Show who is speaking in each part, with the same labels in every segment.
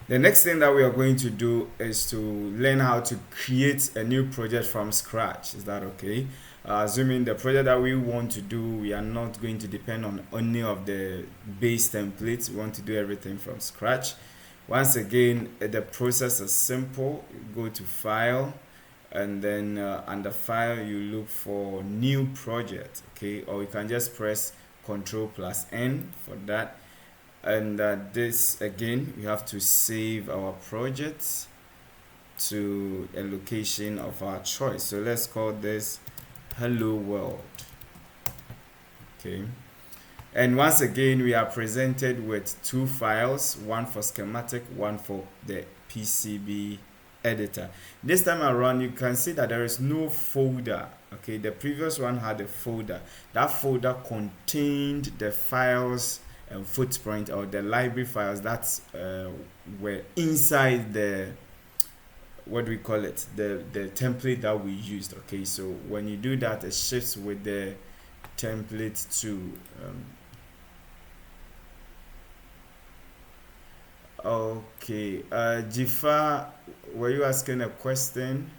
Speaker 1: The next thing that we are going to do is to learn how to create a new project from scratch. Is that okay? Assuming the project that we want to do, we are not going to depend on any of the base templates. We want to do everything from scratch. Once again, the process is simple. You go to File, and then under File, you look for New Project. Okay, or you can just press Control plus N for that. And this again, we have to save our project to a location of our choice. So let's call this Hello World. Okay, and once again we are presented with two files, one for schematic, one for the PCB editor. This time around you can see that there is no folder. Okay, the previous one had a folder. That folder contained the files and footprint, or the library files that were inside the, what do we call it, the template that we used. Okay, so when you do that, it shifts with the template to okay, Jifa, were you asking a question?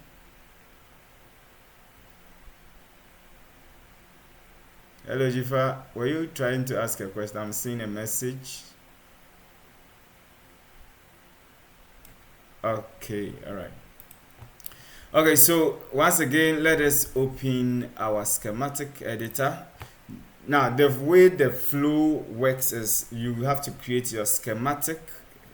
Speaker 1: Hello, Jifa, were you trying to ask a question? I'm seeing a message. Okay, all right. Okay, so once again, let us open our schematic editor. Now, the way the flow works is you have to create your schematic,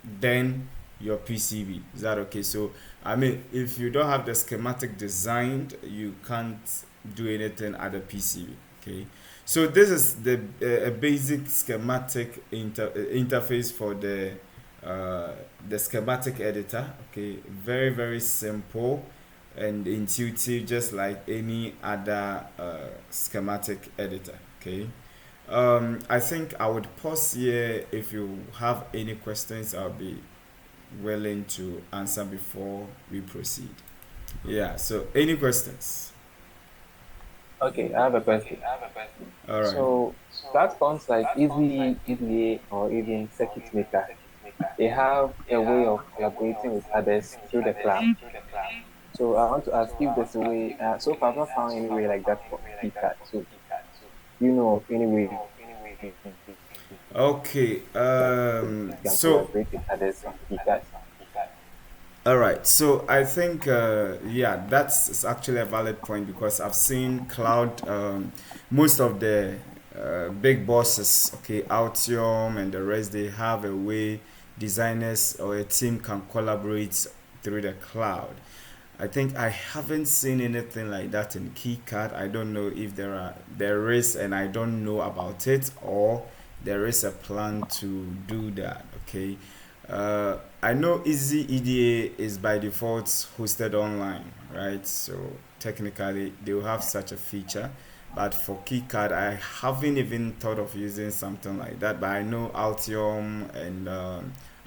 Speaker 1: then your PCB. Is that okay? So, I mean, if you don't have the schematic designed, you can't do anything at the PCB. Okay. So this is the a basic schematic interface for the schematic editor. Okay, very simple and intuitive, just like any other schematic editor. Okay. I think I would pause here. If you have any questions, I'll be willing to answer before we proceed. Yeah, so any questions?
Speaker 2: Okay, I have a question.
Speaker 1: All right.
Speaker 2: So platforms like Easy, EDA, or even Circuit Maker, they have a way of collaborating with others through the cloud. So I want to ask if there's a way. So far, I've not found any way like that for KiCAD. So you know of any way you
Speaker 1: Okay.
Speaker 2: can collaborate with others on KiCAD?
Speaker 1: All right. So I think, yeah, that's actually a valid point because I've seen cloud, most of the big bosses, okay, Altium and the rest, they have a way designers or a team can collaborate through the cloud. I think I haven't seen anything like that in KiCad. I don't know if there is, and I don't know about it, or there is a plan to do that. Okay. I know Easy EDA is by default hosted online, right? So technically they will have such a feature. But for KiCad, I haven't even thought of using something like that. But I know Altium and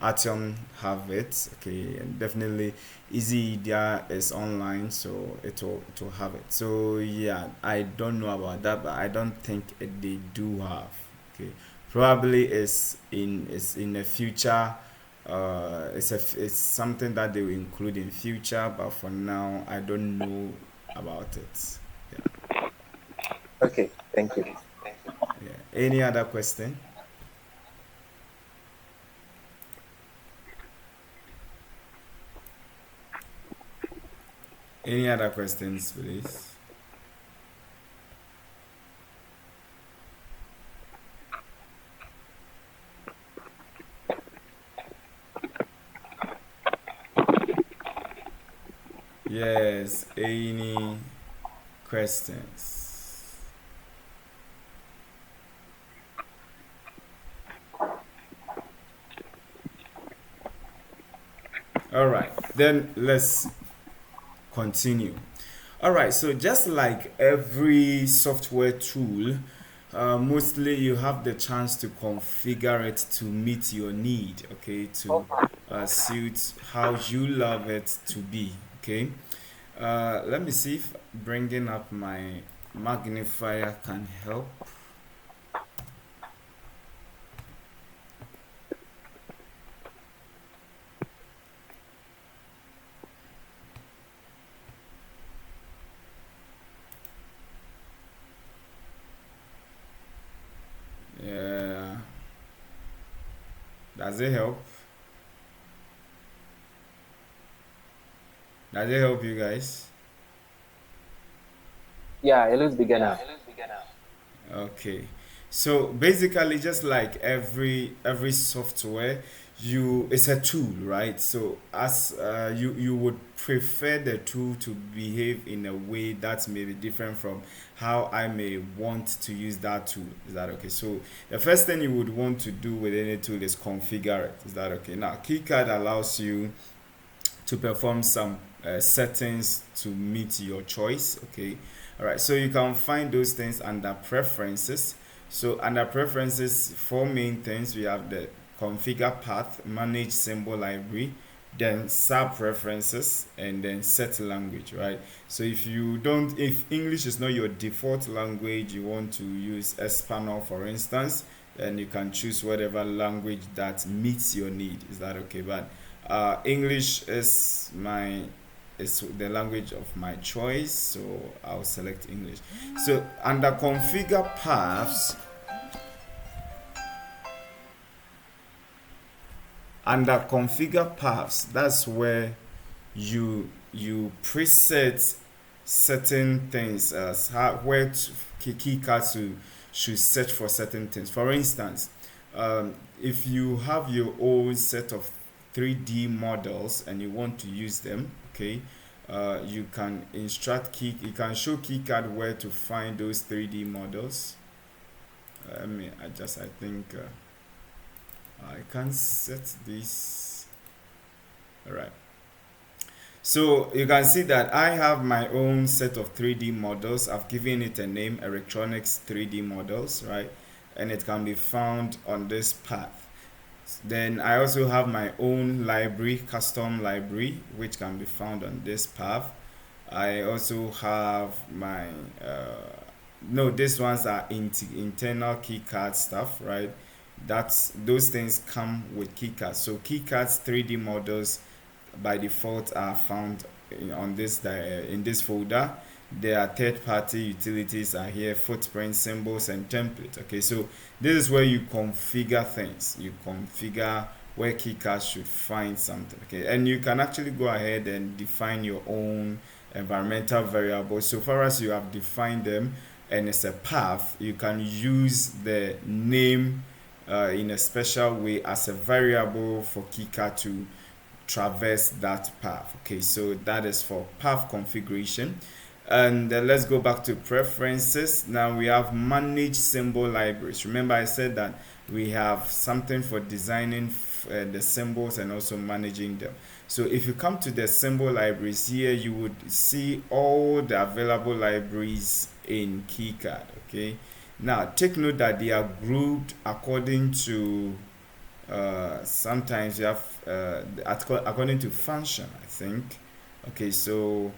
Speaker 1: Artium have it. Okay, and definitely Easy EDA is online, so it will have it. So yeah, I don't know about that, but I don't think they do have. Okay, probably is in the future. It's something that they will include in future, but for now I don't know about it. Yeah.
Speaker 2: Okay, thank you.
Speaker 1: Yeah. Any other question? Any other questions, please? Yes. Any questions? All right. Then let's continue. All right, so just like every software tool, mostly you have the chance to configure it to meet your need, okay, to suit how you love it to be, okay. Let me see if bringing up my magnifier can help. Does it help? Does it help you guys?
Speaker 2: Yeah, it looks bigger now.
Speaker 1: Okay. So basically, just like every software, you it's a tool, right? So as you would prefer the tool to behave in a way that may be different from how I may want to use that tool. Is that okay? So the first thing you would want to do with any tool is configure it. Is that okay? Now, KiCAD allows you to perform some settings to meet your choice. Okay, all right, so you can find those things under preferences. So under preferences, four main things: we have the configure path, manage symbol library, then sub preferences, and then set language, right? So if English is not your default language, you want to use Espanol, for instance, then you can choose whatever language that meets your need. Is that okay? But English is the language of my choice, so I'll select English. So under configure paths, that's where you preset certain things as where KiCad should search for certain things. For instance, if you have your own set of 3D models and you want to use them, okay, you can you can show KiCad where to find those 3D models. I think I can set this. All right. So you can see that I have my own set of 3D models. I've given it a name, Electronics 3D models, right? And it can be found on this path. Then I also have my own library, custom library, which can be found on this path. I also have my no, these ones are internal KiCad stuff, right? Those things come with KiCad. So KiCad's 3D models by default are found in this folder. There are third-party utilities are here, footprint, symbols, and template. Okay, so this is where you configure things. You configure where KiCad should find something. Okay, and you can actually go ahead and define your own environmental variables. So far as you have defined them and it's a path, you can use the name in a special way as a variable for KiCad to traverse that path. Okay, so that is for path configuration. And let's go back to preferences. Now we have manage symbol libraries. Remember I said that we have something for designing the symbols and also managing them. So if you come to the symbol libraries here, you would see all the available libraries in KiCAD. Okay, now take note that they are grouped according to sometimes you have according to function, I think. Okay, so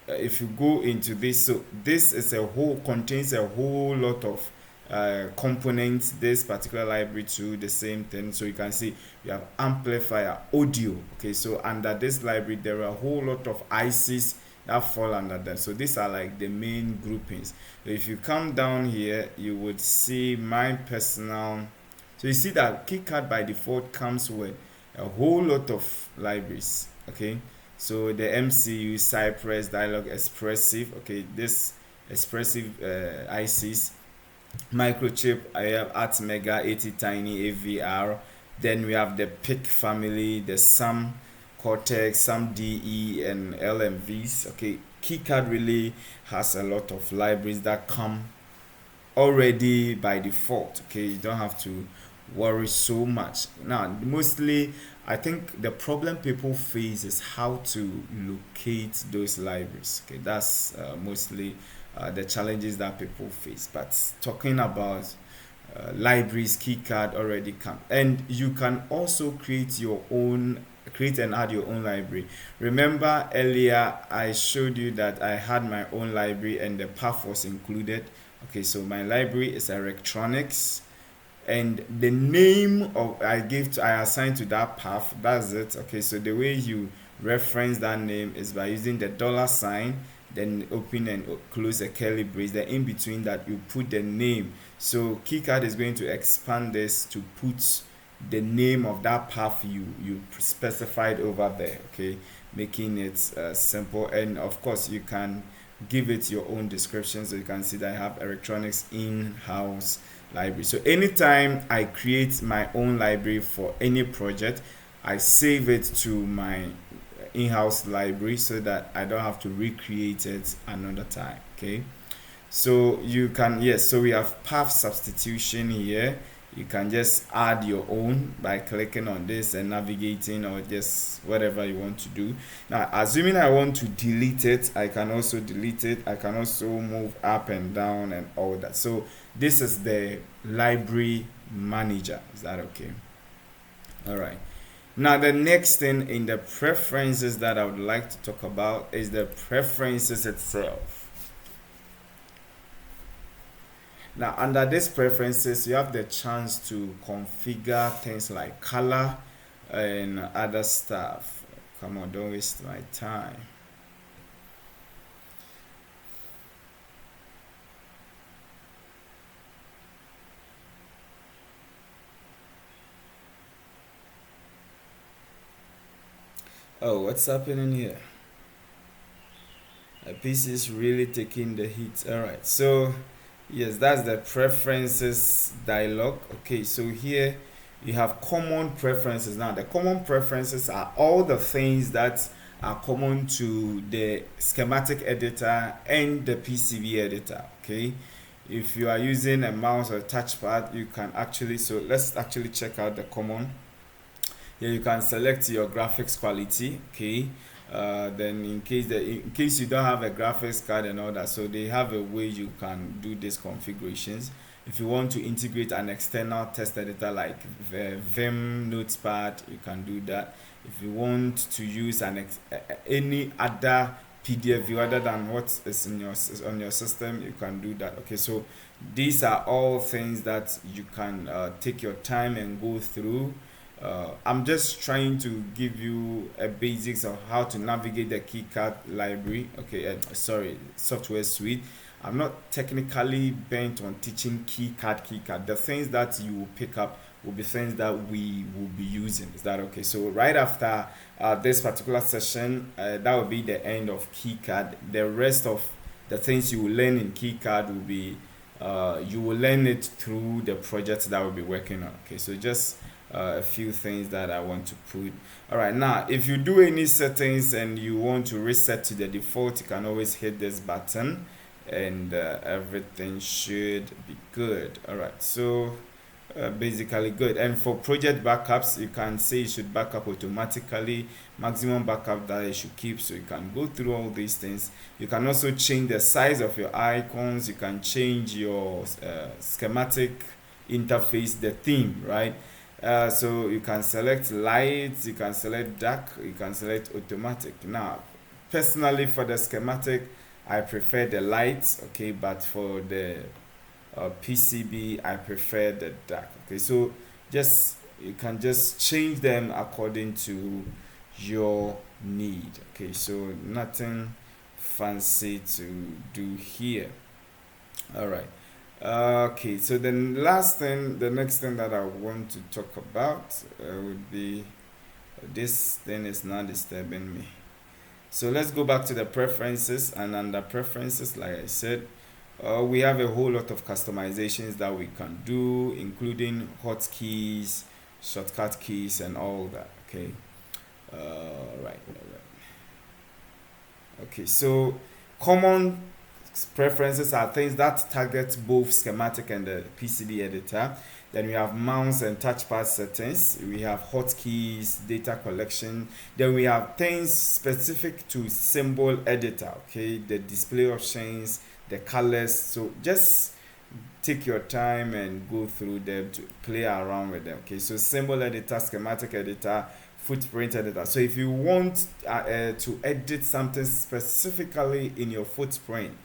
Speaker 1: if you go into this, so this is a whole contains a whole lot of components. This particular library too, the same thing. So you can see you have amplifier, audio. Okay, so under this library there are a whole lot of ICs that fall under them. So these are like the main groupings. So if you come down here, you would see my personal. So you see that KiCad by default comes with a whole lot of libraries. Okay, so the MCU, Cypress, Dialog, Expressive. Okay, this Expressive ICs, Microchip. I have Atmega, 80 Tiny, AVR. Then we have the PIC family, the SAM, Cortex, SAM DE, and LMVs. Okay, KiCad really has a lot of libraries that come already by default. Okay, you don't have to worry so much. Now mostly I think the problem people face is how to locate those libraries. Okay, that's mostly the challenges that people face. But talking about libraries, KiCAD already come, and you can also create and add your own library. Remember earlier I showed you that I had my own library and the path was included. Okay, so my library is electronics, and the name of I assigned to that path. That's it. Okay, so the way you reference that name is by using the dollar sign, then open and close a curly brace. Then in between that you put the name. So KiCAD is going to expand this to put the name of that path you specified over there. Okay, making it simple, and of course you can give it your own description. So you can see that I have electronics in-house library. So anytime I create my own library for any project, I save it to my in-house library so that I don't have to recreate it another time. Okay, so you can, yes, so we have path substitution here. You can just add your own by clicking on this and navigating, or just whatever you want to do. Now assuming I want to delete it, I can also delete it. I can also move up and down and all that. So this is the library manager. Is that okay? All right. Now the next thing in the preferences that I would like to talk about is the preferences itself. Now, under these preferences, you have the chance to configure things like color and other stuff. Come on, don't waste my time. Oh, what's happening here? My PC is really taking the heat. All right, so yes, that's the preferences dialog. Okay, so here you have common preferences. Now, the common preferences are all the things that are common to the schematic editor and the PCB editor. Okay, if you are using a mouse or a touchpad, you can actually, so let's actually check out the common. Here you can select your graphics quality. Okay, then in case you don't have a graphics card and all that, so they have a way you can do these configurations. If you want to integrate an external test editor like Vim Notepad, you can do that. If you want to use any other PDF view other than what is in your on your system, you can do that. Okay, so these are all things that you can take your time and go through. I'm just trying to give you a basics of how to navigate the KiCAD library. Okay, sorry, software suite. I'm not technically bent on teaching KiCAD. The things that you will pick up will be things that we will be using. Is that okay? So right after this particular session, that will be the end of KiCAD. The rest of the things you will learn in KiCAD will be you will learn it through the projects that we'll be working on. Okay, so just a few things that I want to put. All right, now if you do any settings and you want to reset to the default, you can always hit this button and everything should be good. All right, so basically good. And for project backups, you can say it should back up automatically, maximum backup that it should keep, so you can go through all these things. You can also change the size of your icons. You can change your schematic interface, the theme, right? So you can select lights, you can select dark, you can select automatic. Now personally for the schematic, I prefer the lights. Okay, but for the PCB, I prefer the dark. Okay, so just you can just change them according to your need. Okay, so nothing fancy to do here. All right. Okay, so the next thing that I want to talk about would be this thing is not disturbing me. So let's go back to the preferences, and under preferences, like I said, we have a whole lot of customizations that we can do, including hotkeys, shortcut keys, and all that. Okay. Right. Okay. So common preferences are things that target both schematic and the PCB editor. Then we have mouse and touchpad settings. We have hotkeys, data collection. Then we have things specific to symbol editor. Okay, the display options, the colors. So just take your time and go through them to play around with them. Okay, so symbol editor, schematic editor, footprint editor. So if you want to edit something specifically in your footprint,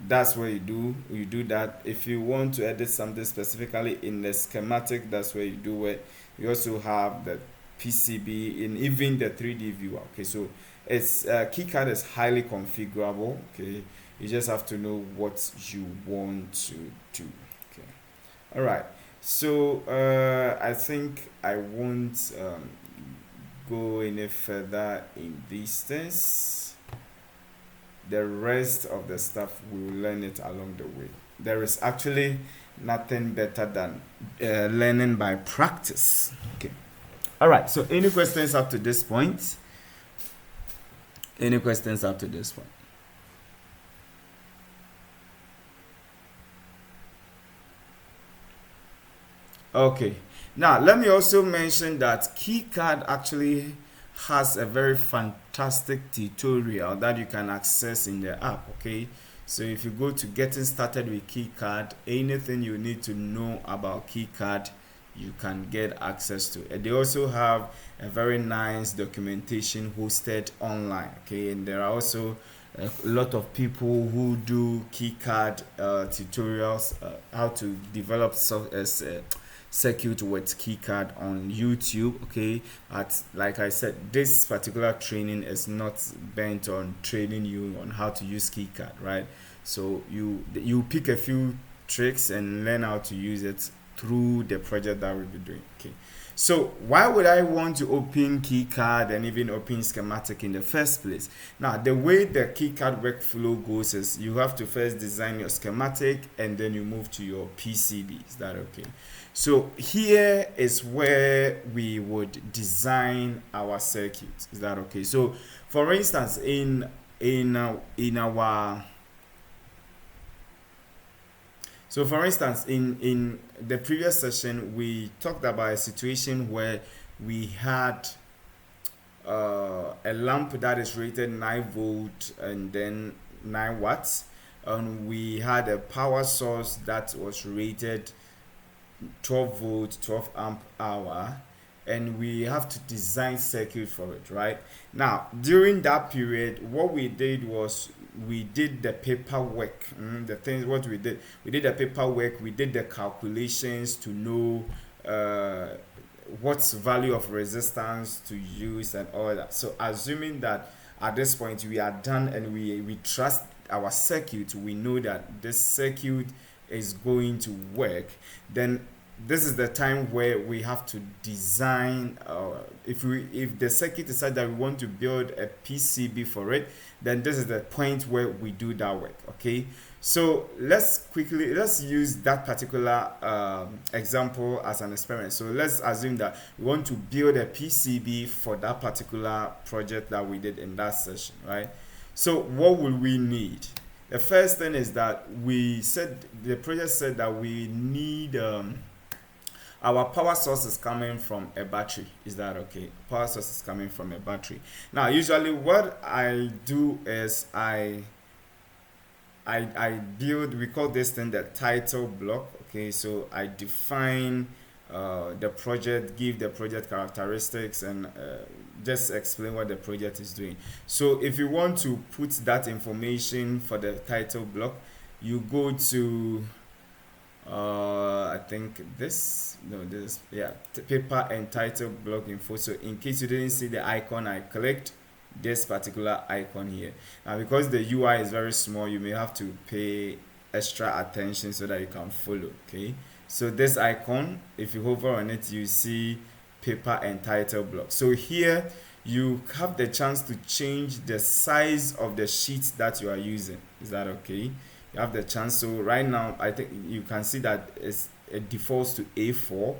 Speaker 1: that's where you do that. If you want to edit something specifically in the schematic, that's where you do it. You also have the PCB in even the 3D viewer. Okay, so it's KiCAD is highly configurable. Okay, you just have to know what you want to do. Okay, all right. So I think I won't go any further in these things. The rest of the stuff we will learn it along the way. There is actually nothing better than learning by practice. Okay. All right. So any questions up to this point? Any questions up to this point? Okay. Now, let me also mention that KiCAD actually has a very fantastic tutorial that you can access in the app. Okay. So if you go to getting started with KiCAD, anything you need to know about KiCAD, you can get access to. And they also have a very nice documentation hosted online. Okay. And there are also a lot of people who do KiCAD tutorials, how to develop circuit with KiCAD on YouTube. Okay, at like I said, this particular training is not bent on training you on how to use KiCAD, right? So you pick a few tricks and learn how to use it through the project that we'll be doing. Okay. So why would I want to open KiCAD and even open schematic in the first place? Now, the way the KiCAD workflow goes is you have to first design your schematic and then you move to your PCB. Is that okay? So here is where we would design our circuit. Is that okay? So for instance, in our so for instance, in the previous session, we talked about a situation where we had a lamp that is rated 9 volt and then 9 watts, and we had a power source that was rated 12 volt 12 amp hour, and we have to design circuit for it. Right now, during that period, what we did was we did the paperwork. The things what we did the paperwork, we did the calculations to know what's value of resistance to use and all that. So assuming that at this point we are done and we trust our circuit, we know that this circuit is going to work, then this is the time where we have to design. If the circuit decides that we want to build a PCB for it, then this is the point where we do that work. Okay, so let's use that particular example as an experiment. So let's assume that we want to build a PCB for that particular project that we did in that session, right? So what will we need? The first thing is that the project said that we need our power source is coming from a battery. Is that okay? Power source is coming from a battery. Now, usually what I do is I build, we call this thing the title block. Okay, so I define the project, give the project characteristics, and just explain what the project is doing. So if you want to put that information for the title block, you go to I think this no this yeah paper and title block info. So in case you didn't see the icon, I clicked this particular icon here. Now because the UI is very small, you may have to pay extra attention so that you can follow. Okay, so this icon, if you hover on it, you see paper and title block. So here you have the chance to change the size of the sheet that you are using. Is that okay? You have the chance. So right now I think you can see that it defaults to A4,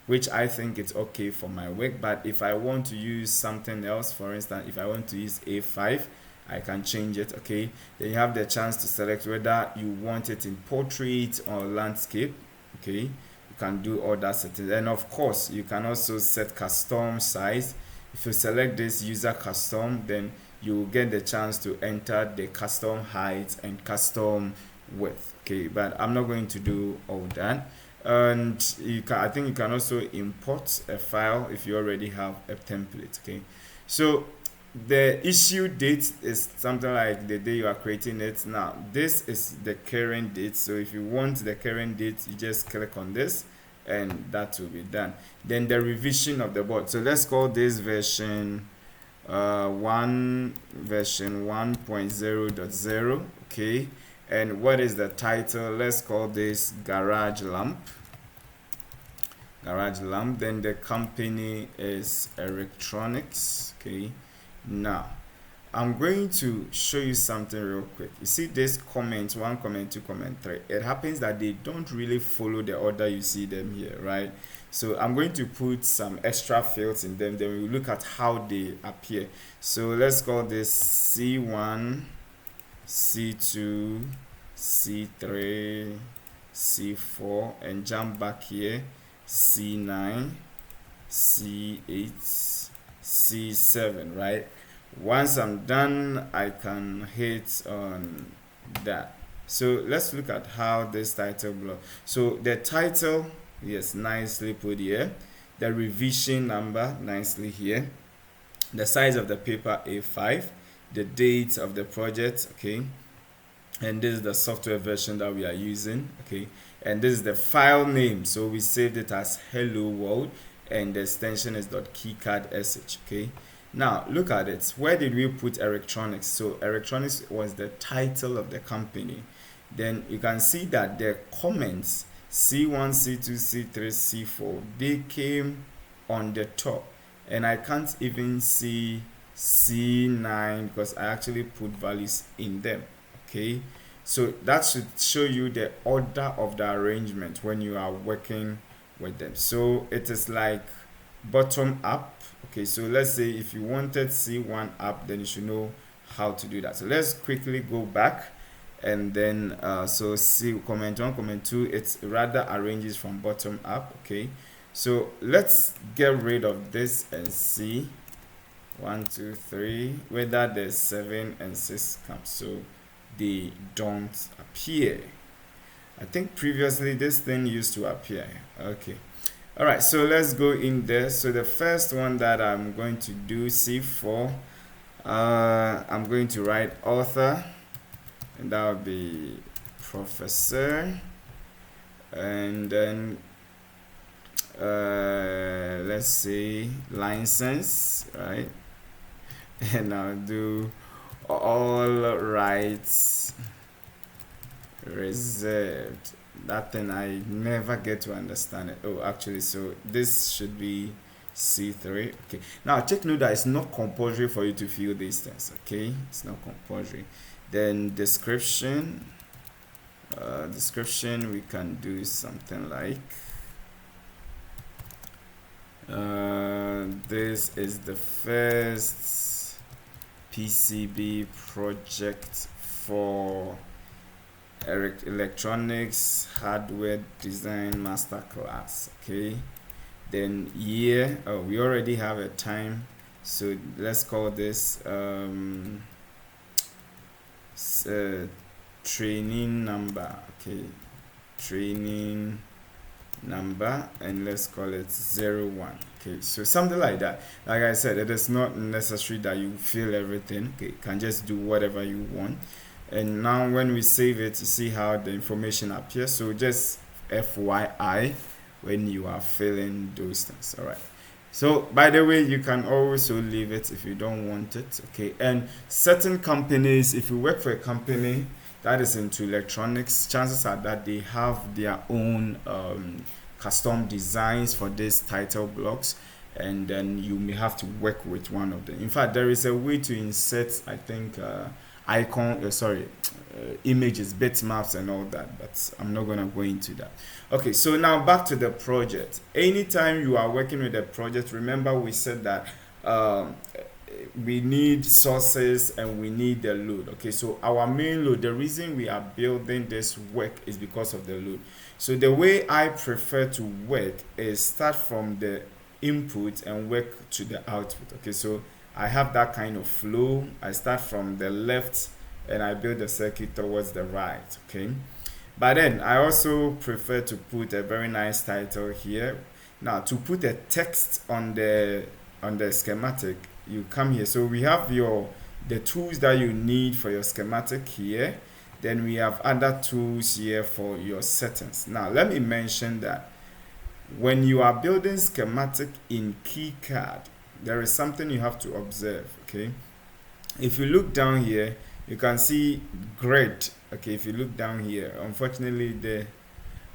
Speaker 1: which I think it's okay for my work. But if I want to use something else, for instance, if I want to use A5, I can change it. Okay, then you have the chance to select whether you want it in portrait or landscape. Okay, you can do all that settings, and of course you can also set custom size. If you select this user custom, then you will get the chance to enter the custom height and custom width. Okay, but I'm not going to do all that. And I think you can also import a file if you already have a template. Okay, so the issue date is something like the day you are creating it. Now this is the current date, so if you want the current date, you just click on this and that will be done. Then the revision of the board, so let's call this version 1.0.0. Okay, and what is the title? Let's call this garage lamp. garage lamp. Then the company is Electronics. Okay, now I'm going to show you something real quick. You see this comment, one comment, two comment, three. It happens that they don't really follow the order you see them here, right? So I'm going to put some extra fields in them. Then we will look at how they appear. So let's call this C1, C2, C3, C4, and jump back here, C9, C8, C7, right? Once I'm done, I can hit on that. So let's look at how this title block. So the title, yes, nicely put here. The revision number, nicely here. The size of the paper, A5. The date of the project, okay. And this is the software version that we are using, okay. And this is the file name, so we saved it as hello world, and the extension is .kicad.sh, okay. Now look at it, where did we put electronics? So electronics was the title of the company. Then you can see that the comments C1, C2, C3, C4, they came on the top, and I can't even see C9 because I actually put values in them, okay. So that should show you the order of the arrangement when you are working with them. So it is like bottom up, okay. So let's say if you wanted C1 up, then you should know how to do that. So let's quickly go back, and then so see comment 1, comment 2, it's rather arranges from bottom up, okay. So let's get rid of this and see 1, 2, 3 whether the 7 and 6 comes. So they don't appear. I think previously this thing used to appear, okay. All right, so let's go in there. So the first one that I'm going to do, C4, I'm going to write author, and that will be Profesir, and then let's say license, right? And I'll do all rights reserved. That thing I never get to understand it. Oh, actually, so this should be C3. Okay, now take note that it's not compulsory for you to fill these things, okay. It's not compulsory. Then description, description we can do something like this is the first PCB project for Electronics Hardware Design Masterclass, okay. Then year, oh, we already have a time, so let's call this training number, okay. Training number, and let's call it 01, okay. So something like that. Like I said, it is not necessary that you fill everything, okay. You can just do whatever you want. And now when we save it, you see how the information appears. So just FYI when you are filling those things. All right. So by the way, you can also leave it if you don't want it, okay. And certain companies, if you work for a company that is into electronics, chances are that they have their own custom designs for these title blocks, and then you may have to work with one of them. In fact, there is a way to insert, I think, images, bitmaps and all that, but I'm not gonna go into that. Okay, so now back to the project. Anytime you are working with a project, remember we said that we need sources and we need the load, okay. So our main load, the reason we are building this work is because of the load. So the way I prefer to work is start from the input and work to the output, okay. So I have that kind of flow. I start from the left and I build the circuit towards the right, okay. But then I also prefer to put a very nice title here. Now to put a text on the schematic, you come here. So we have the tools that you need for your schematic here. Then we have other tools here for your settings. Now let me mention that when you are building schematic in KiCAD, there is something you have to observe, okay. If you look down here, you can see grid, okay. If you look down here, unfortunately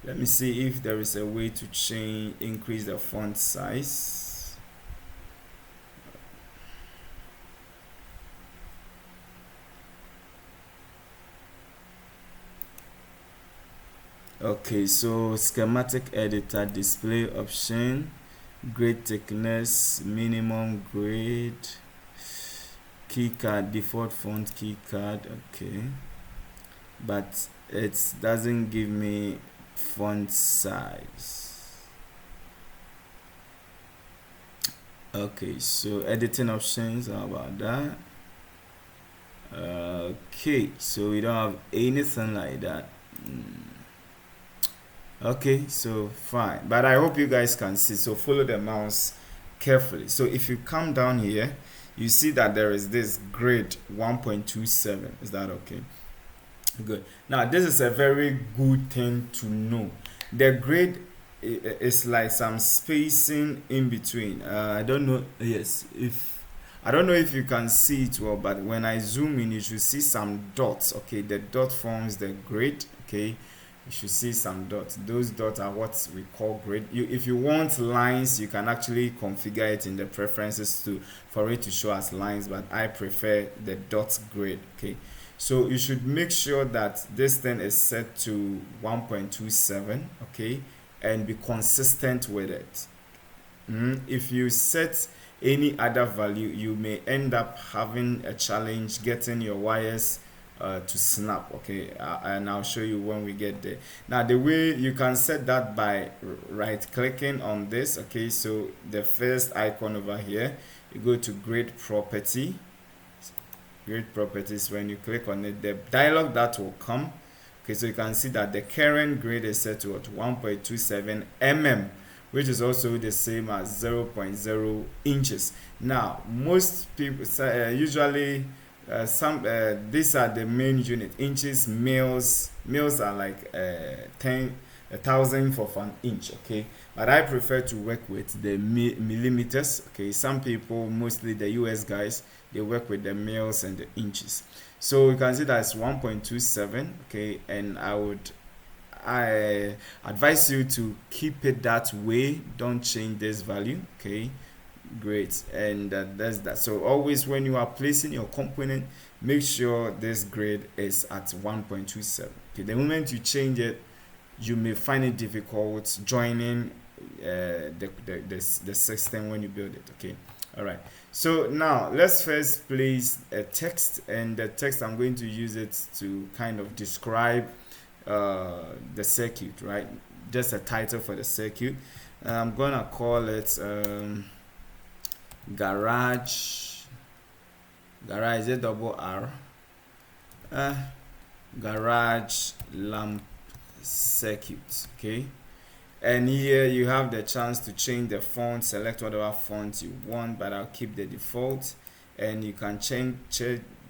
Speaker 1: Let me see if there is a way to change, increase the font size. Okay, so schematic editor, display option, grade thickness, minimum grade, KiCAD, default font KiCAD. Okay, but it doesn't give me font size. Okay, so editing options, how about that? Okay, so we don't have anything like that. Okay, so fine, but I hope you guys can see. So follow the mouse carefully. So if you come down here, you see that there is this grade 1.27. Is that okay? Good. Now this is a very good thing to know. The grade is like some spacing in between. I don't know. Yes, if I don't know if you can see it well, but when I zoom in, you should see some dots. Okay, the dot forms the grade. Okay, you should see some dots. Those dots are what we call grid. If you want lines, you can actually configure it in the preferences to for it to show as lines, but I prefer the dot grid. Okay, so you should make sure that this thing is set to 1.27. Okay, and be consistent with it. If you set any other value, you may end up having a challenge getting your wires to snap. Okay, and I'll show you when we get there. Now the way you can set that by right clicking on this. Okay, so the first icon over here, you go to grade property, grade properties. When you click on it, the dialog that will come. Okay, so you can see that the current grade is set to what, 1.27 mm, which is also the same as zero point 0.0 inches. Now most people usually some these are the main unit inches. Mils are like 10 a thousandth of an inch. Okay, but I prefer to work with the millimeters. Okay, some people, mostly the US guys, they work with the mils and the inches. So you can see that's 1.27. Okay, and I advise you to keep it that way. Don't change this value. Okay, great. And that's that. So always when you are placing your component, make sure this grade is at 1.27. Okay, the moment you change it, you may find it difficult joining the system when you build it. Okay, all right. So now let's first place a text, and the text I'm going to use it to kind of describe the circuit, right? Just a title for the circuit. I'm gonna call it garage. Garage, a double R. Uh, Garage lamp circuit. Okay, and here you have the chance to change the font, select whatever font you want, but I'll keep the default. And you can change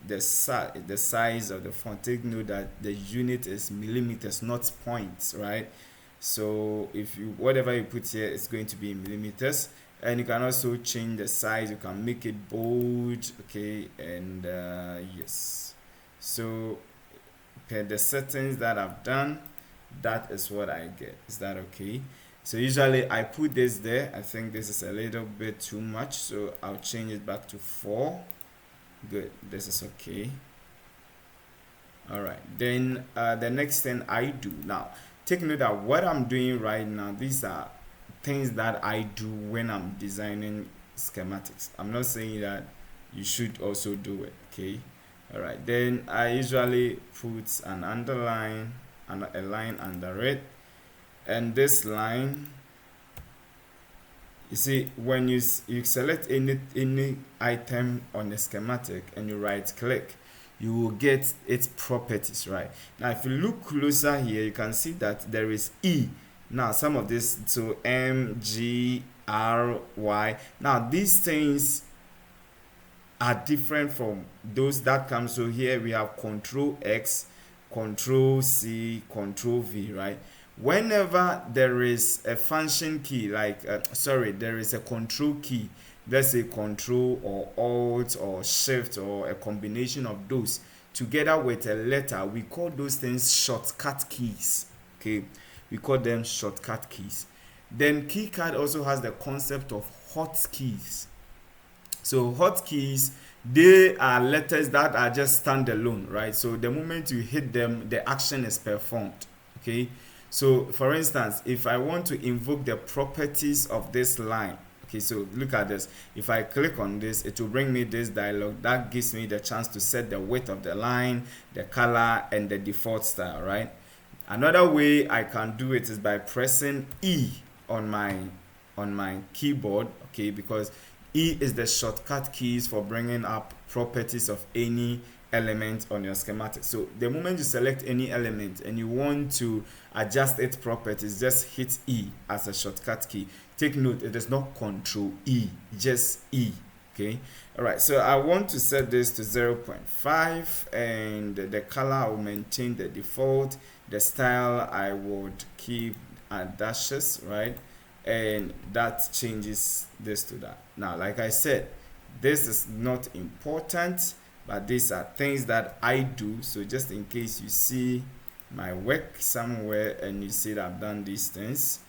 Speaker 1: the size of the font. Take note that the unit is millimeters, not points, right? So if you whatever you put here is going to be in millimeters. And you can also change the size. You can make it bold. Okay, and yes, so per the settings that I've done, that is what I get. Is that okay? So usually I put this there. I think this is a little bit too much, so I'll change it back to 4. Good, this is okay. All right, then the next thing I do now, take note that what I'm doing right now, these are things that I do when I'm designing schematics. I'm not saying that you should also do it. Okay, all right, then I usually put an underline and a line under it, and this line, you see, when you select any item on a schematic and you right click, you will get its properties. Right now, if you look closer here, you can see that there is E. Now some of this, so M, G, R, Y. Now these things are different from those that come. So here we have Control X, Control C, Control V, right? Whenever there is a function key, like there is a control key, let's say Control or Alt or Shift or a combination of those together with a letter, we call those things shortcut keys. Okay, we call them shortcut keys. Then KiCAD also has the concept of hotkeys. So hotkeys, they are letters that are just standalone, right? So the moment you hit them, the action is performed. Okay. So for instance, if I want to invoke the properties of this line, okay, so look at this. If I click on this, it will bring me this dialog that gives me the chance to set the width of the line, the color, and the default style, right? Another way I can do it is by pressing E on my keyboard, okay, because E is the shortcut keys for bringing up properties of any element on your schematic. So the moment you select any element and you want to adjust its properties, just hit E as a shortcut key. Take note, it is not Control E, just E. Okay. All right. So I want to set this to 0.5, and the color I will maintain the default. The style I would keep at dashes, right? And that changes this to that. Now, like I said, this is not important, but these are things that I do. So just in case you see my work somewhere and you see that I've done these things,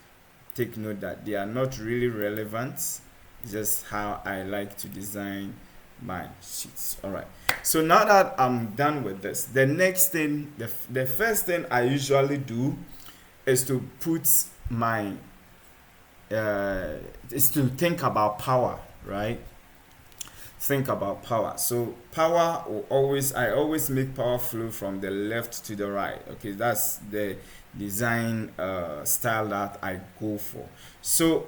Speaker 1: take note that they are not really relevant. It's just how I like to design my sheets. All right. So now that I'm done with this, the next thing, the first thing I usually do is to put my is to think about power, right? Think about power. So power will I always make power flow from the left to the right. Okay, that's the design style that I go for. So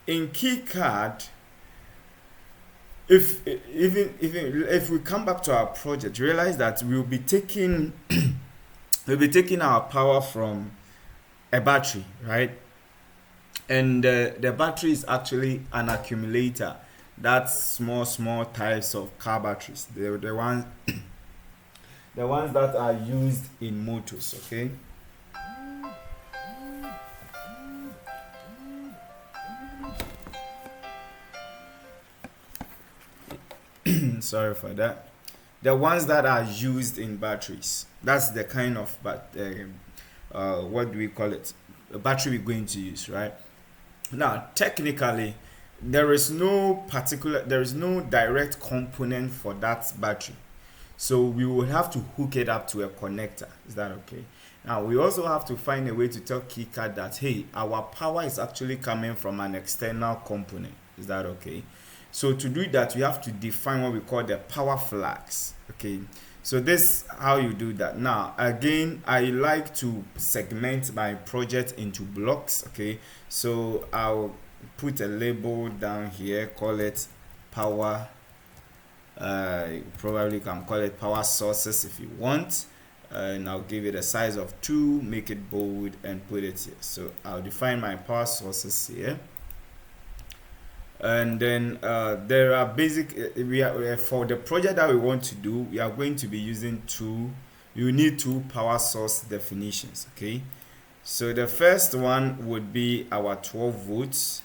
Speaker 1: in KiCAD, if we come back to our project, realize that we'll be taking our power from a battery, right? And the battery is actually an accumulator. That's small types of car batteries. The ones the ones that are used in motors. Okay. Sorry for that. The ones that are used in batteries. That's the kind of what do we call it? A battery we're going to use, right? Now, technically, there is no direct component for that battery. So we will have to hook it up to a connector. Is that okay? Now, we also have to find a way to tell KiCAD that, hey, our power is actually coming from an external component. Is that okay? So to do that, we have to define what we call the power flags. Okay. So this how you do that. Now again, I like to segment my project into blocks. Okay, so I'll put a label down here, call it power. Probably can call it power sources if you want, and I'll give it a size of 2, make it bold, and put it here. So I'll define my power sources here. And then there are basic for the project that we want to do, we are going to be using you need two power source definitions. Okay, so the first one would be our 12 volts,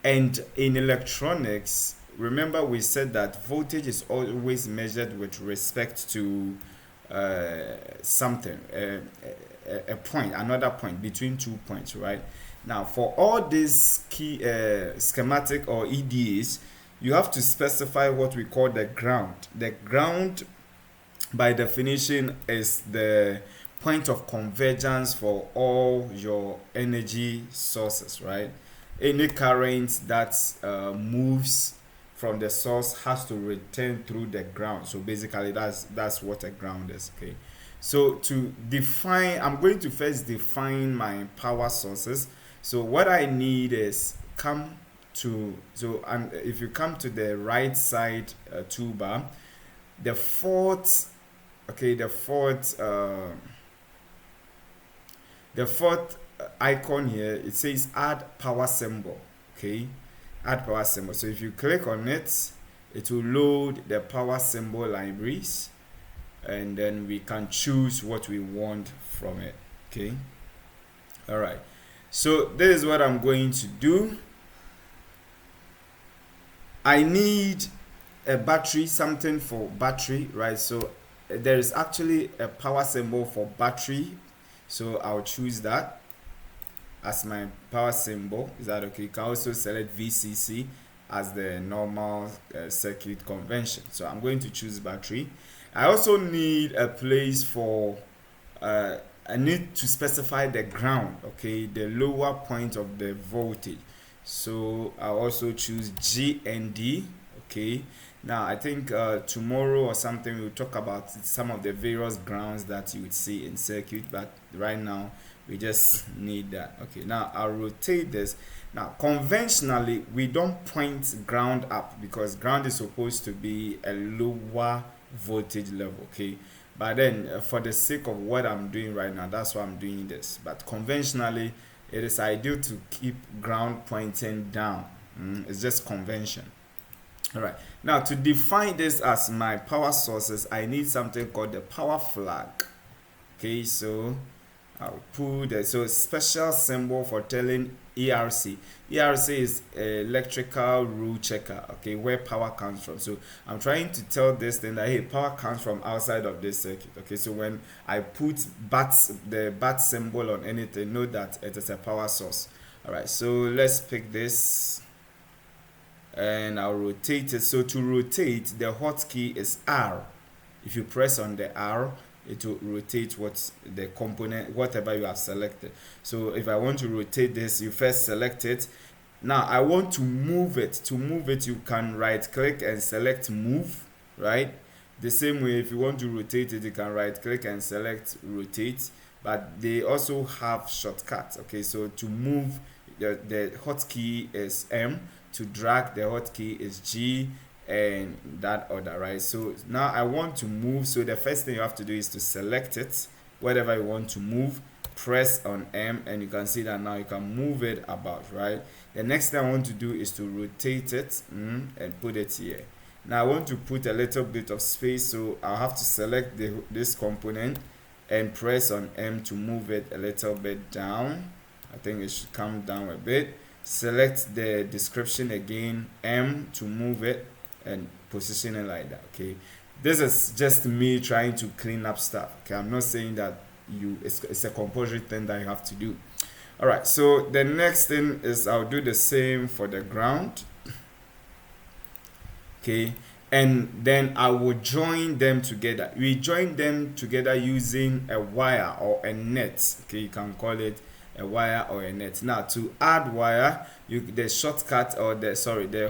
Speaker 1: and in electronics, remember we said that voltage is always measured with respect to something, a point, another point between 2 points, right? Now, for all these key schematic or EDAs, you have to specify what we call the ground. The ground, by definition, is the point of convergence for all your energy sources, right? Any current that moves from the source has to return through the ground. So basically, that's what a ground is. Okay. So to define, I'm going to first define my power sources. So what I need is if you come to the right side toolbar, the fourth icon here, it says add power symbol. Okay, add power symbol. So if you click on it, it will load the power symbol libraries, and then we can choose what we want from it. Okay, all right. So this is what I'm going to do. I need a battery, something for battery, right? So there is actually a power symbol for battery, so I'll choose that. as my power symbol. Is that okay? You can also select VCC as the normal circuit convention. So I'm going to choose battery. I also need a place for uh, I need to specify the ground, okay, the lower point of the voltage. So I'll also choose GND, okay. Now I think tomorrow or something we'll talk about some of the various grounds that you would see in circuit, but right now we just need that. Okay, now I'll rotate this. Now conventionally we don't point ground up because ground is supposed to be a lower voltage level, okay. But then for the sake of what I'm doing right now, that's why I'm doing this. But conventionally it is ideal to keep ground pointing down. It's just convention. All right, now to define this as my power sources, I need something called the power flag. Okay, so I'll put the so special symbol for telling ERC. ERC is electrical rule checker, okay, where power comes from. So I'm trying to tell this thing that hey, power comes from outside of this circuit. Okay, so when I put the bat symbol on anything, know that it is a power source. All right, so let's pick this and I'll rotate it. So to rotate, the hotkey is R. If you press on the R, it will rotate what the component, whatever you have selected. So if I want to rotate this, you first select it. Now I want to move it. To move it, you can right click and select move, right? The same way, if you want to rotate it, you can right click and select rotate, but they also have shortcuts. Okay, so to move, the hotkey is M. To drag, the hotkey is G, and that order, right? So now I want to move. So the first thing you have to do is to select it, whatever you want to move, press on M, and you can see that now you can move it about, right? The next thing I want to do is to rotate it and put it here. Now I want to put a little bit of space, so I'll have to select this component and press on M to move it a little bit down. I think it should come down a bit. Select the description again, M to move it, and position it like that. Okay, this is just me trying to clean up stuff. Okay, I'm not saying that it's a compulsory thing that you have to do. All right, so the next thing is I'll do the same for the ground. Okay, and then I will join them together. We join them together using a wire or a net. Okay, you can call it a wire or a net. Now to add wire, the shortcut or the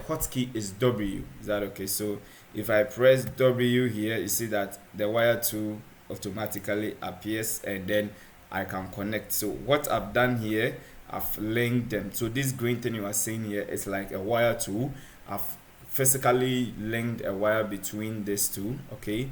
Speaker 1: hotkey is W. Is that okay? So if I press W here, you see that the wire 2 automatically appears, and then I can connect. So what I've done here, I've linked them. So this green thing you are seeing here is like a wire 2. I've physically linked a wire between these two. Okay,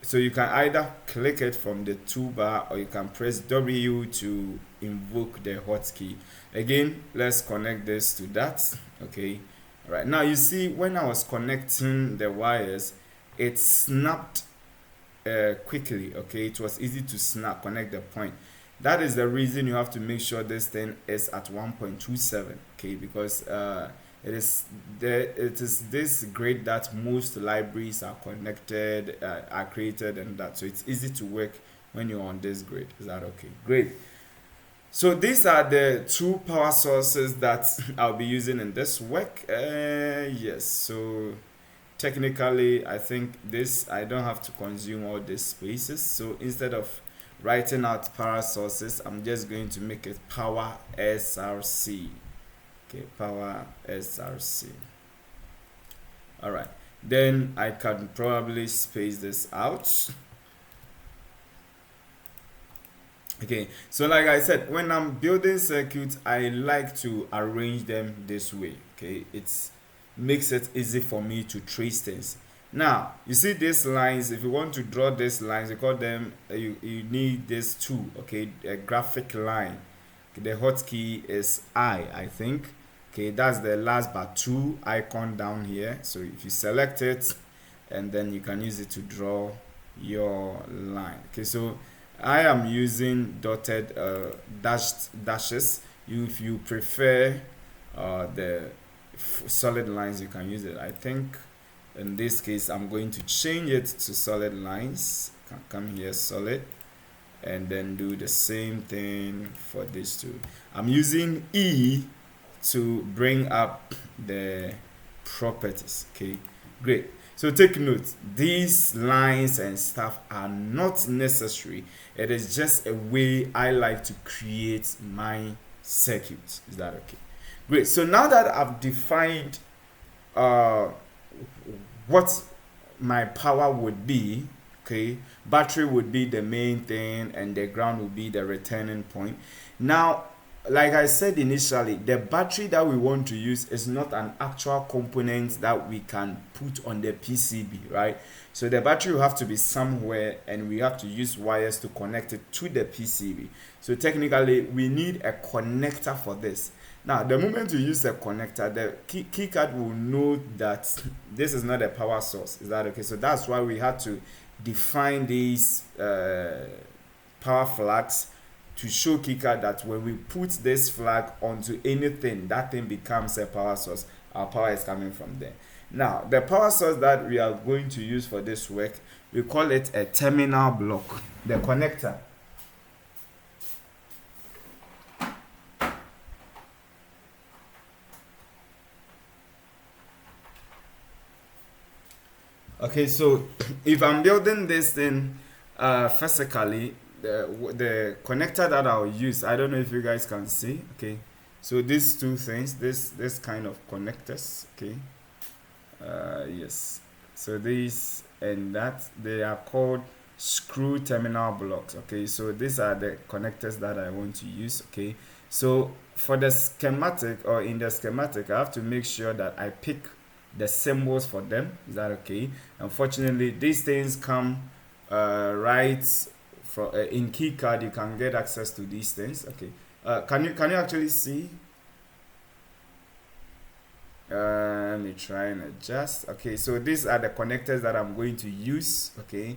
Speaker 1: so you can either click it from the toolbar or you can press W to invoke the hotkey. Again, let's connect this to that. Okay, all right, now you see when I was connecting the wires, it snapped quickly. Okay, it was easy to connect the point. That is the reason you have to make sure this thing is at 1.27. Okay, because it is this grade that most libraries are connected, are created, and that, so it's easy to work when you're on this grade. Is that okay? Great. So these are the two power sources that I'll be using in this work. Yes, so technically I think this, I don't have to consume all these spaces. So instead of writing out power sources, I'm just going to make it power SRC. Okay, power SRC. All right, then I can probably space this out. Okay, so like I said, when I'm building circuits, I like to arrange them this way. Okay, it makes it easy for me to trace things. Now you see these lines. If you want to draw these lines, you call them you need this tool. Okay, a graphic line. Okay, the hotkey is I think. Okay, that's the last but 2 icon down here. So if you select it, and then you can use it to draw your line. Okay, so I am using dotted dashes. If you prefer the solid lines, you can use it. I think in this case I'm going to change it to solid lines. Can come here, solid, and then do the same thing for this two. I'm using E to bring up the properties. Okay, great. So take note, these lines and stuff are not necessary. It is just a way I like to create my circuit. Is that okay? Great. So now that I've defined uh, what my power would be, okay, battery would be the main thing and the ground would be the returning point. Now, like I said initially, the battery that we want to use is not an actual component that we can put on the PCB, right? So the battery will have to be somewhere and we have to use wires to connect it to the PCB. So technically we need a connector for this. Now, the moment you use a connector, the KiCAD will know that this is not a power source. Is that okay? So that's why we had to define these power flags to show KiCAD that when we put this flag onto anything, that thing becomes a power source. Our power is coming from there. Now, the power source that we are going to use for this work, we call it a terminal block, the connector. Okay, so if I'm building this thing physically, the connector that I'll use, I don't know if you guys can see. Okay, so these two things, this kind of connectors. Okay, yes. So these and that, they are called screw terminal blocks. Okay, so these are the connectors that I want to use. Okay, so for the schematic or in the schematic, I have to make sure that I pick the symbols for them. Is that okay? Unfortunately, these things come right from in KiCAD. You can get access to these things. Okay, can you actually see? Let me try and adjust. Okay, so these are the connectors that I'm going to use. Okay,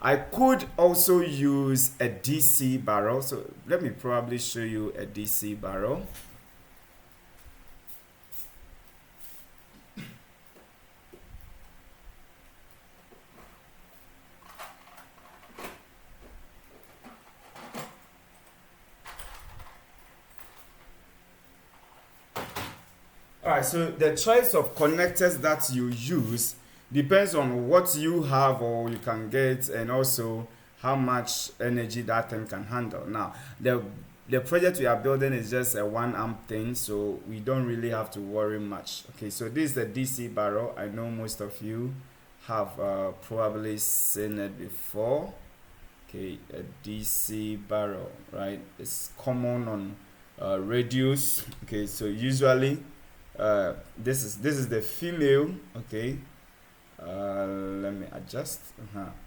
Speaker 1: I could also use a DC barrel. So let me probably show you a DC barrel. Alright, so the choice of connectors that you use depends on what you have or you can get, and also how much energy that thing can handle. Now, the project we are building is just a 1 amp thing, so we don't really have to worry much. Okay, so this is the DC barrel. I know most of you have probably seen it before. Okay, a DC barrel, right? It's common on radios. Okay, so usually this is the female. Okay, let me adjust.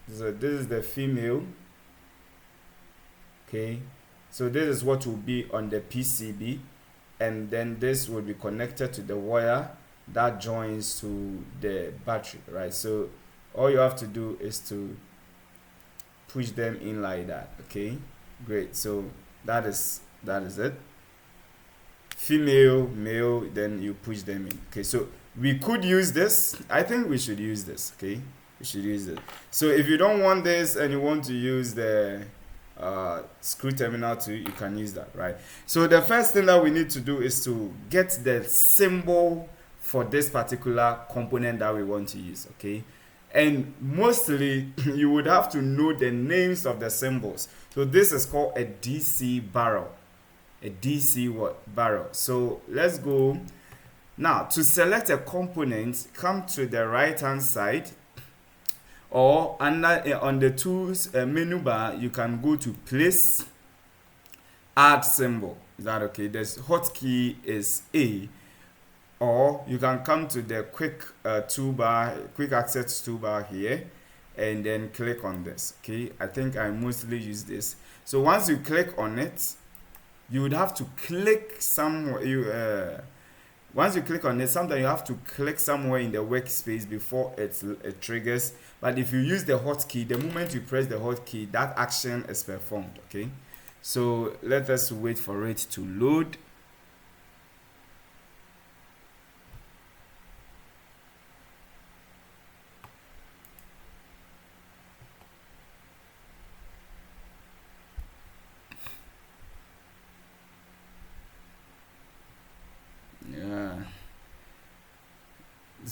Speaker 1: So this is the female. Okay, so this is what will be on the PCB, and then this will be connected to the wire that joins to the battery, right? So all you have to do is to push them in like that. Okay, great. So that is it. Female, male, then you push them in. Okay, so we could use this. I think we should use this. Okay, we should use it. So if you don't want this and you want to use the screw terminal too, you can use that, right? So the first thing that we need to do is to get the symbol for this particular component that we want to use. Okay, and mostly you would have to know the names of the symbols. So this is called a DC barrel, a DC what barrel. So let's go now to select a component. Come to the right hand side, or under on the tools menu bar, you can go to place, add symbol. Is that okay? The hotkey is A, or you can come to the quick toolbar, quick access toolbar here, and then click on this. Okay, I think I mostly use this. So once you click on it, you would have to click somewhere. Once you click on it, sometimes you have to click somewhere in the workspace before it triggers. But if you use the hotkey, the moment you press the hotkey, that action is performed. Okay, so let us wait for it to load.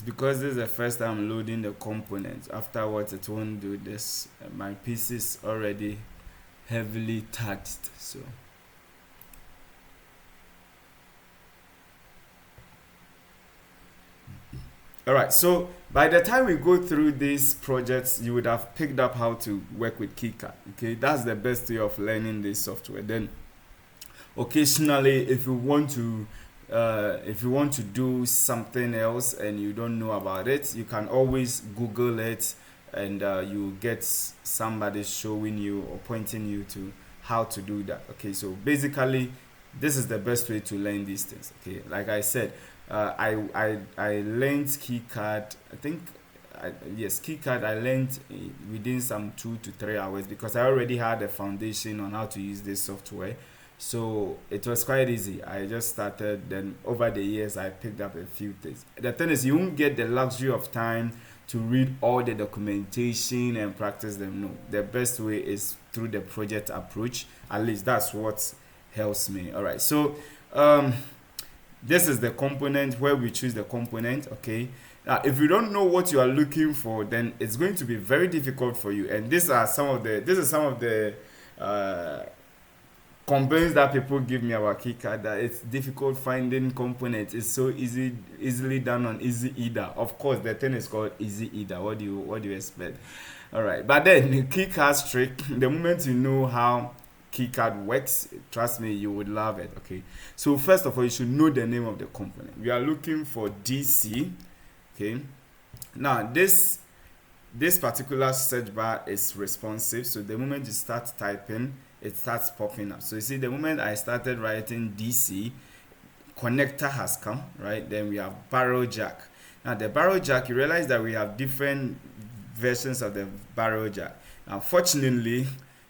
Speaker 1: because this is the first time loading the components. Afterwards, it won't do this. My PC is already heavily taxed, so. All right, so by the time we go through these projects, you would have picked up how to work with KiCAD. Okay, that's the best way of learning this software. Then occasionally, if you want to do something else and you don't know about it, you can always Google it, and you get somebody showing you or pointing you to how to do that. Okay, so basically, this is the best way to learn these things. Okay, like I said, I learned KiCAD. I think yes, KiCAD I learned within some 2 to 3 hours because I already had a foundation on how to use this software. So it was quite easy. I just started. Then over the years, I picked up a few things. The thing is, you won't get the luxury of time to read all the documentation and practice them. No, the best way is through the project approach. At least that's what helps me. All right. So um, this is the component where we choose the component. Okay. If you don't know what you are looking for, then it's going to be very difficult for you. And this is some of the uh, complaints that people give me about KiCAD, that it's difficult finding components. It's so easily done on Easy Either. Of course, the thing is called Easy Either. What do you expect? All right, but then the KiCAD trick. The moment you know how KiCAD works, trust me, you would love it. Okay, so first of all, you should know the name of the component. We are looking for DC. Okay, now this particular search bar is responsive, so the moment you start typing, it starts popping up. So you see, the moment I started writing DC, connector has come, right? Then we have barrel jack. Now the barrel jack, you realize that we have different versions of the barrel jack. Now fortunately,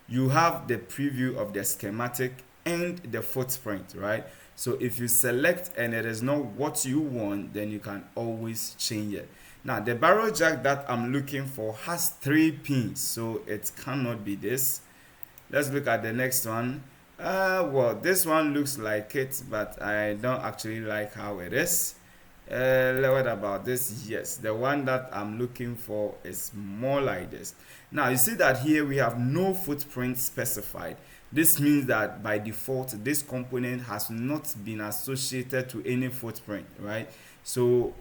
Speaker 1: you have the preview of the schematic and the footprint, right? So if you select and it is not what you want, then you can always change it. Now the barrel jack that I'm looking for has 3 pins, so it cannot be this. Let's look at the next one. Well, this one looks like it, but I don't actually like how it is. What about this? Yes, the one that I'm looking for is more like this. Now you see that here we have no footprint specified. This means that by default this component has not been associated to any footprint, right? So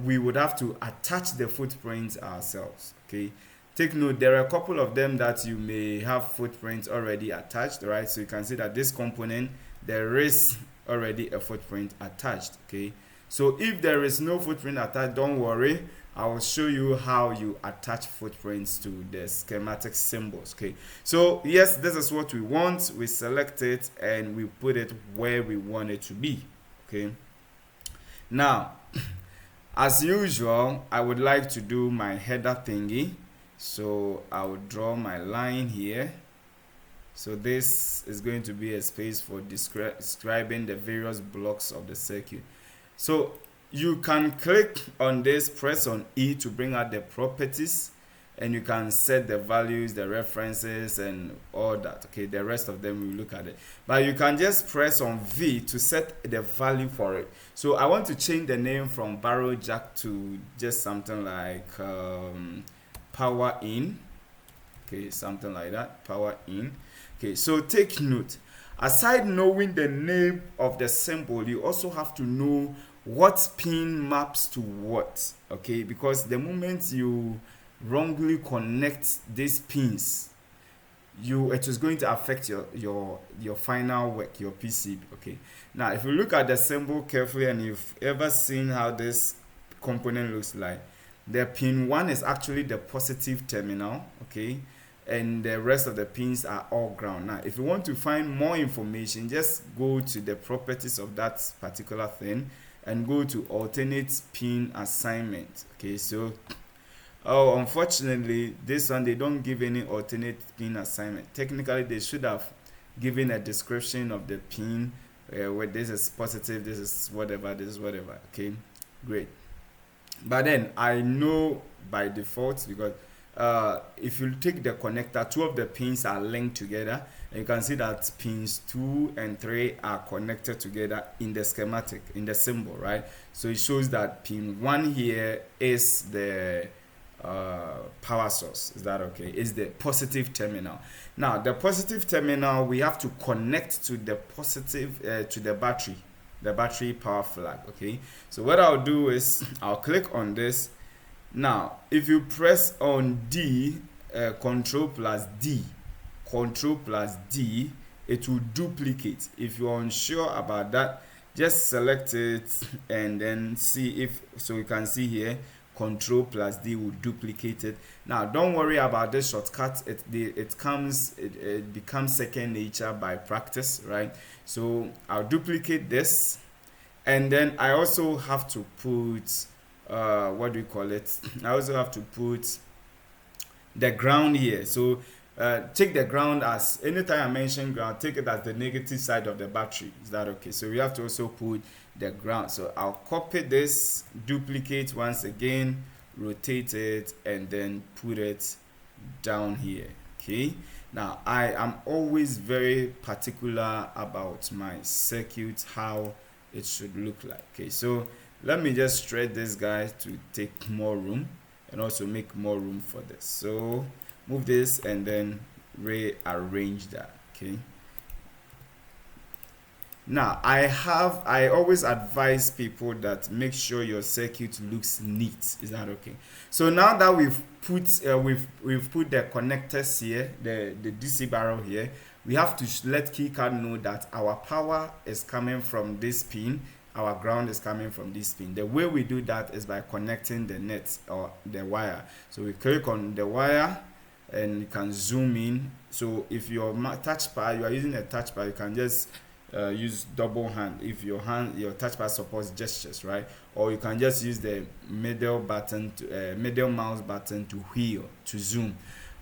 Speaker 1: we would have to attach the footprints ourselves. Okay, take note, there are a couple of them that you may have footprints already attached, right? So you can see that this component, there is already a footprint attached. Okay, so if there is no footprint attached, don't worry, I will show you how you attach footprints to the schematic symbols. Okay, so yes, this is what we want. We select it and we put it where we want it to be. Okay, now as usual, I would like to do my header thingy. So I will draw my line here. So this is going to be a space for describing the various blocks of the circuit. So you can click on this, press on E to bring out the properties, and you can set the values, the references, and all that. Okay, the rest of them we'll look at it. But you can just press on V to set the value for it. So I want to change the name from barrel jack to just something like power in. Okay, something like that, power in. Okay, so take note, aside knowing the name of the symbol, you also have to know what pin maps to what. Okay, because the moment you wrongly connect these pins, it is going to affect your final work, your PCB. Okay, now if you look at the symbol carefully and you've ever seen how this component looks like, the pin 1 is actually the positive terminal. Okay, and the rest of the pins are all ground. Now if you want to find more information, just go to the properties of that particular thing and go to alternate pin assignment. Okay, so unfortunately this one, they don't give any alternate pin assignment. Technically they should have given a description of the pin, where this is positive, this is whatever, this is whatever. Okay, great. But then I know by default, because if you take the connector, two of the pins are linked together, and you can see that pins 2 and 3 are connected together in the schematic, in the symbol, right? So it shows that pin 1 here is the power source. Is that okay? Is the positive terminal. Now the positive terminal, we have to connect to the positive, to the battery power flag. Okay, so what I'll do is I'll click on this. Now if you press on D, control plus D, it will duplicate. If you're unsure about that, just select it and then see if, so you can see here control plus D will duplicate it. Now don't worry about this shortcut, it becomes second nature by practice, right? So I'll duplicate this, and then I also have to put what do you call it, I also have to put the ground here. So take the ground as, anytime I mention ground, take it as the negative side of the battery. Is that okay? So we have to also put the ground. So I'll copy this, duplicate once again, rotate it, and then put it down here. Okay, now I am always very particular about my circuit, how it should look like. Okay, so let me just stretch this guy to take more room and also make more room for this. So move this and then rearrange that. Okay, now I always advise people that make sure your circuit looks neat. Is that okay? So now that we've put the connectors here, the DC barrel here, we have to let KiCAD know that our power is coming from this pin, our ground is coming from this pin. The way we do that is by connecting the net or the wire. So we click on the wire and you can zoom in. So if your touchpad, you are using a touchpad, you can just use double hand if your touchpad supports gestures, right? Or you can just use the middle button to middle mouse button to wheel, to zoom.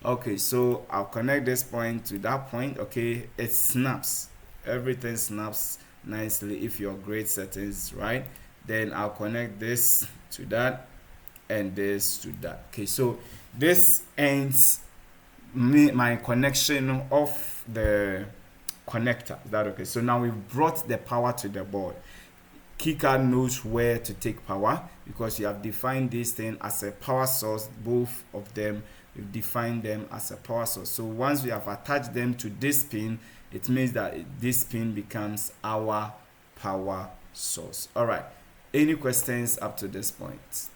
Speaker 1: Okay, so I'll connect this point to that point. Okay, it snaps, everything snaps nicely if your grade settings right. Then I'll connect this to that and this to that. Okay, so this ends my connection of the connector. Is that okay? So now we've brought the power to the board. KiCAD knows where to take power because you have defined this thing as a power source. Both of them, we've defined them as a power source. So once we have attached them to this pin, it means that this pin becomes our power source. All right, any questions up to this point?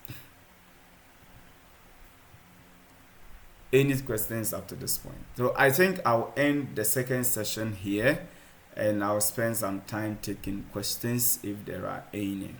Speaker 1: Any questions up to this point? So I think I'll end the second session here and I'll spend some time taking questions if there are any.